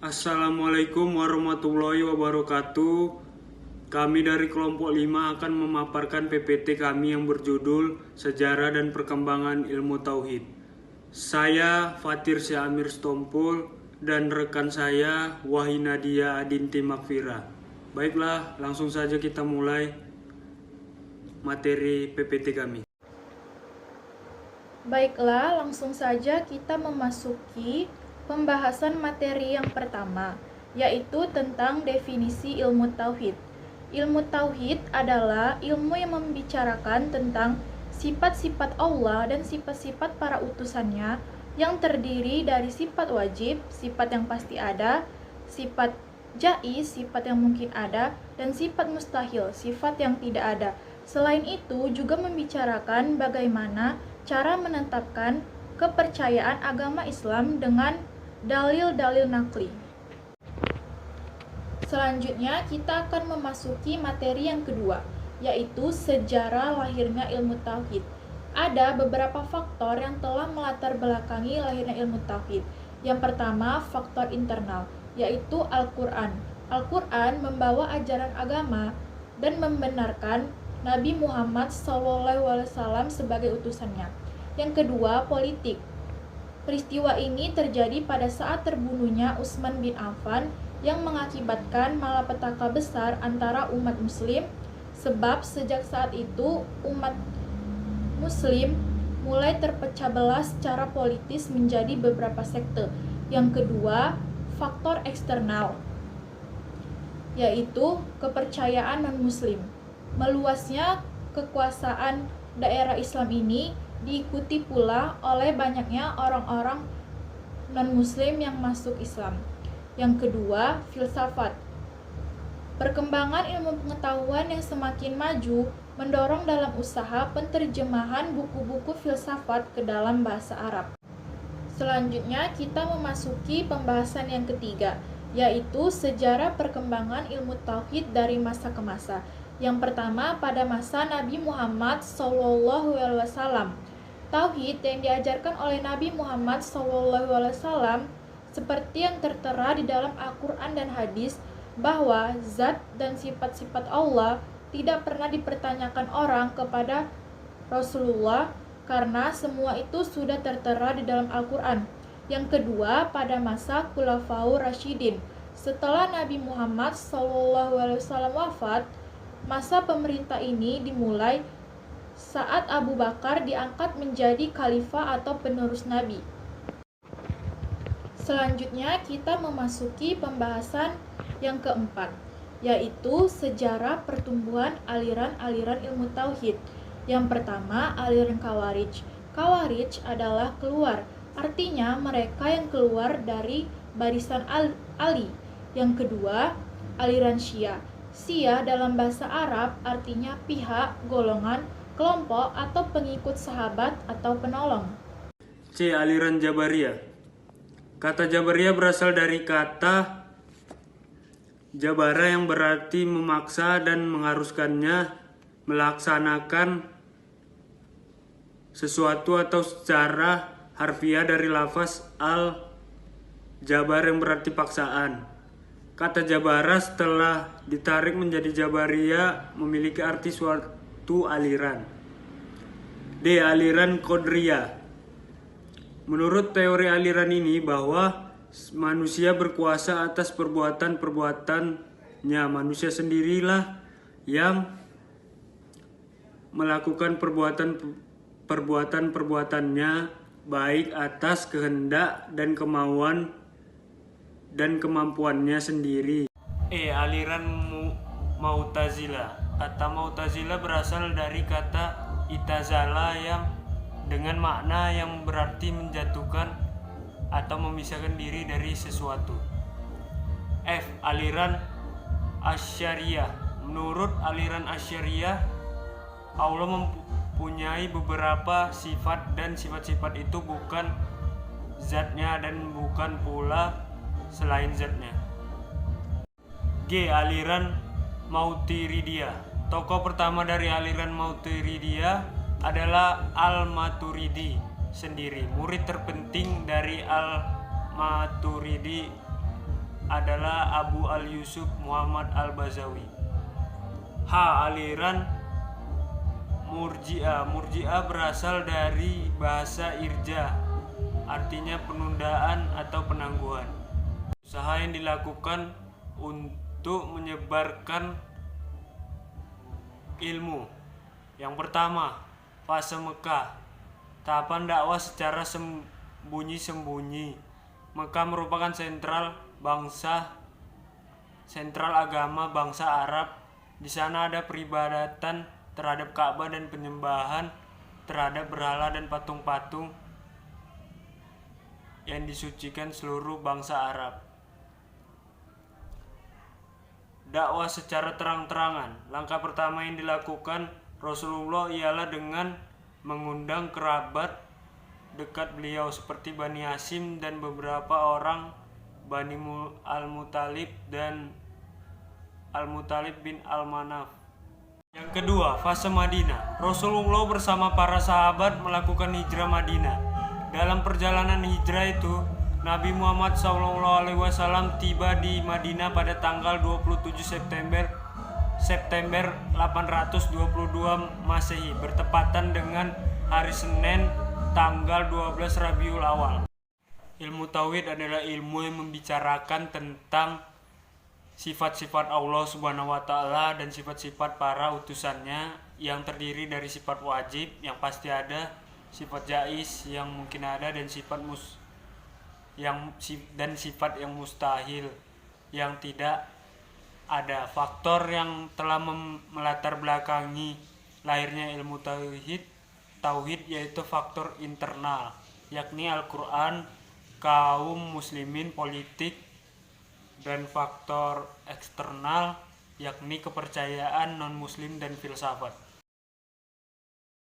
Assalamualaikum warahmatullahi wabarakatuh. Kami dari kelompok 5 akan memaparkan PPT kami yang berjudul Sejarah dan Perkembangan Ilmu Tauhid. Saya Fatir Syamir Stompul dan rekan saya Wahinadia Adinti Makfira. Baiklah, langsung saja kita mulai materi PPT kami. Baiklah, langsung saja kita memasuki pembahasan materi yang pertama, yaitu tentang definisi ilmu tauhid. Ilmu tauhid adalah ilmu yang membicarakan tentang sifat-sifat Allah dan sifat-sifat para utusannya yang terdiri dari sifat wajib, sifat yang pasti ada, sifat jaiz, sifat yang mungkin ada, dan sifat mustahil, sifat yang tidak ada. Selain itu juga membicarakan bagaimana cara menetapkan kepercayaan agama Islam dengan dalil-dalil nakli. Selanjutnya kita akan memasuki materi yang kedua, yaitu sejarah lahirnya ilmu tauhid. Ada beberapa faktor yang telah melatar belakangi lahirnya ilmu tauhid. Yang pertama, faktor internal, yaitu Al-Quran. Al-Quran membawa ajaran agama dan membenarkan Nabi Muhammad SAW sebagai utusannya. Yang kedua, politik. Peristiwa ini terjadi pada saat terbunuhnya Utsman bin Affan yang mengakibatkan malapetaka besar antara umat muslim, sebab sejak saat itu umat muslim mulai terpecah belah secara politis menjadi beberapa sekte. Yang kedua, faktor eksternal, yaitu kepercayaan non-muslim. Meluasnya kekuasaan daerah Islam ini diikuti pula oleh banyaknya orang-orang non-muslim yang masuk Islam. Yang kedua, filsafat. Perkembangan ilmu pengetahuan yang semakin maju mendorong dalam usaha penterjemahan buku-buku filsafat ke dalam bahasa Arab. Selanjutnya kita memasuki pembahasan yang ketiga, yaitu sejarah perkembangan ilmu tauhid dari masa ke masa. Yang pertama, pada masa Nabi Muhammad SAW. Tauhid yang diajarkan oleh Nabi Muhammad SAW seperti yang tertera di dalam Al-Quran dan hadis, bahwa zat dan sifat-sifat Allah tidak pernah dipertanyakan orang kepada Rasulullah karena semua itu sudah tertera di dalam Al-Quran. Yang kedua, pada masa Khulafaur Rasyidin. Setelah Nabi Muhammad SAW wafat, masa pemerintah ini dimulai saat Abu Bakar diangkat menjadi khalifah atau penerus Nabi. Selanjutnya kita memasuki pembahasan yang keempat, yaitu sejarah pertumbuhan aliran-aliran ilmu tauhid. Yang pertama, aliran Khawarij. Khawarij adalah keluar, artinya mereka yang keluar dari barisan Ali. Yang kedua, aliran Syiah. Syiah dalam bahasa Arab artinya pihak, golongan, kelompok, atau pengikut sahabat atau penolong. C. Aliran Jabariyah. Kata Jabariyah berasal dari kata jabara yang berarti memaksa dan mengharuskannya melaksanakan sesuatu atau secara harfiah dari lafaz al-jabar yang berarti paksaan. Kata jabara setelah ditarik menjadi Jabariyah memiliki arti suatu aliran. D. Aliran Qadariyah. Menurut teori aliran ini bahwa manusia berkuasa atas perbuatan-perbuatannya. Manusia sendirilah yang melakukan perbuatan-perbuatannya baik atas kehendak dan kemauan dan kemampuannya sendiri. E. Aliran Mu'tazilah. Kata Mu'tazilah berasal dari kata itazala yang dengan makna yang berarti menjatuhkan atau memisahkan diri dari sesuatu. F. Aliran Asy'ariyah. Menurut aliran Asy'ariyah, Allah mempunyai beberapa sifat dan sifat-sifat itu bukan zatnya dan bukan pula selain zatnya. G. Aliran Maturidiyah. Tokoh pertama dari aliran Maturidiyah adalah Al-Maturidi sendiri. Murid terpenting dari Al-Maturidi adalah Abu al-Yusuf Muhammad al-Bazawi. H. Aliran Murji'ah. Murji'ah berasal dari bahasa irja, artinya penundaan atau penangguhan. Usaha yang dilakukan untuk menyebarkan ilmu. Yang pertama, fase Mekah. Tahapan dakwah secara sembunyi-sembunyi. Mekah merupakan sentral agama bangsa Arab. Di sana ada peribadatan terhadap Ka'bah dan penyembahan terhadap berhala dan patung-patung yang disucikan seluruh bangsa Arab. Dakwah secara terang-terangan. Langkah pertama yang dilakukan Rasulullah ialah dengan mengundang kerabat dekat beliau seperti Bani Hashim dan beberapa orang Bani Al-Muttalib dan Al-Muttalib bin Al-Manaf. Yang kedua, fase Madinah. Rasulullah bersama para sahabat melakukan hijrah Madinah. Dalam perjalanan hijrah itu, Nabi Muhammad SAW tiba di Madinah pada tanggal 27 September 822 Masehi, bertepatan dengan hari Senin tanggal 12 Rabiul Awal. Ilmu tauhid adalah ilmu yang membicarakan tentang sifat-sifat Allah Subhanahu wa Ta'ala dan sifat-sifat para utusannya yang terdiri dari sifat wajib yang pasti ada, sifat jaiz yang mungkin ada, dan sifat sifat yang mustahil yang tidak ada. Faktor yang telah melatar belakangi lahirnya ilmu tauhid yaitu faktor internal, yakni Al-Quran, kaum muslimin, politik, dan faktor eksternal yakni kepercayaan non-muslim dan filsafat.